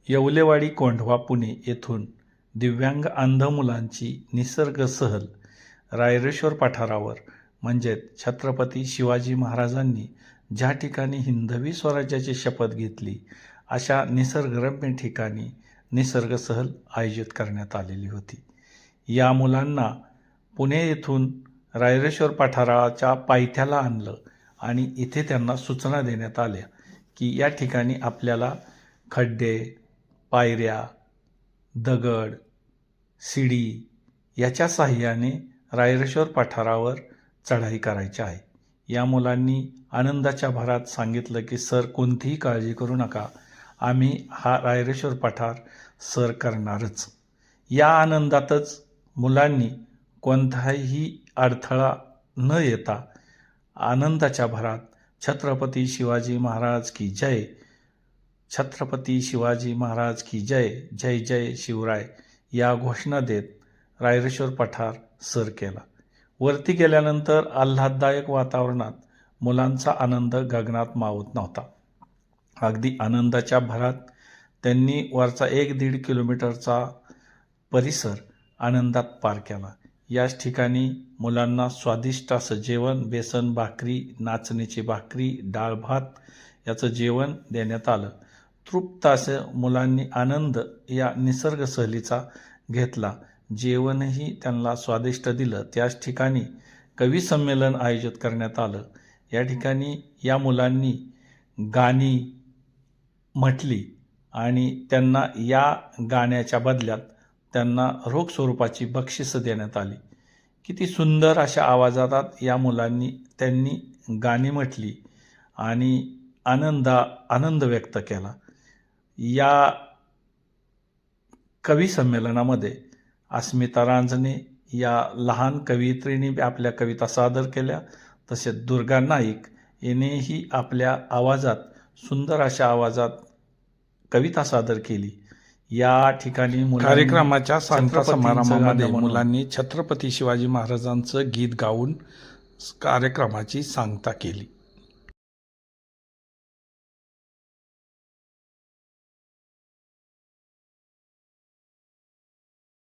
येवलेवाडी कोंढवा पुणे येथून दिव्यांग अंध मुलांची निसर्ग सहल रायरेश्वर पठारावर म्हणजेच छत्रपती शिवाजी महाराजांनी ज्या ठिकाणी हिंदवी स्वराज्याची शपथ घेतली अशा निसर्गरम्य ठिकाणी निसर्ग सहल आयोजित करण्यात आलेली होती. या मुलांना पुणे येथून रायरेश्वर पठाराच्या पायथ्याला आणलं आणि इथे त्यांना सूचना देण्यात आल्या की या ठिकाणी आपल्याला खड्डे, पायऱ्या, दगड, शिडी याच्या साहाय्याने रायरेश्वर पठारावर चढाई करायची आहे. या मुलांनी आनंदाच्या भरात सांगितलं की सर कोणतीही काळजी करू नका, आम्ही हा रायरेश्वर पठार सर करणारच. या आनंदातच मुलांनी कोणताही अडथळा न येता आनंदाच्या भरात छत्रपती शिवाजी महाराज की जय, छत्रपती शिवाजी महाराज की जय, जय जय शिवराय या घोषणा देत रायरेश्वर पठार सर केला. वरती गेल्यानंतर आल्हाददायक वातावरणात मुलांचा आनंद गगनात मावत नव्हता. अगदी आनंदाच्या भरात त्यांनी वरचा 1-1.5 किलोमीटरचा परिसर आनंदात पार केला. याच ठिकाणी मुलांना स्वादिष्ट असं जेवण, बेसन भाकरी, नाचणीची भाकरी, डाळ भात याचं जेवण देण्यात आलं. तृप्त असं मुलांनी आनंद या निसर्ग सहलीचा घेतला. जेवणही त्यांना स्वादिष्ट दिलं. त्याच ठिकाणी कवी संमेलन आयोजित करण्यात आलं. या ठिकाणी या मुलांनी गाणी म्हटली आणि त्यांना या गाण्याच्या बदल्यात त्यांना रोख स्वरूपाची बक्षिसं देण्यात आली. किती सुंदर अशा आवाजात या मुलांनी त्यांनी गाणी म्हटली आणि आनंद व्यक्त केला. या कवी संमेलनामध्ये अस्मिता रांजणे या लहान कवयित्रीने आपल्या कविता सादर केल्या. तसेच दुर्गा नाईक यानेही आपल्या आवाजात सुंदर अशा आवाजात कविता सादर केली. या ठिकाणी कार्यक्रमाच्या सांगता समारंभामध्ये मुलांनी छत्रपती शिवाजी महाराजांचं गीत गाऊन कार्यक्रमाची सांगता केली.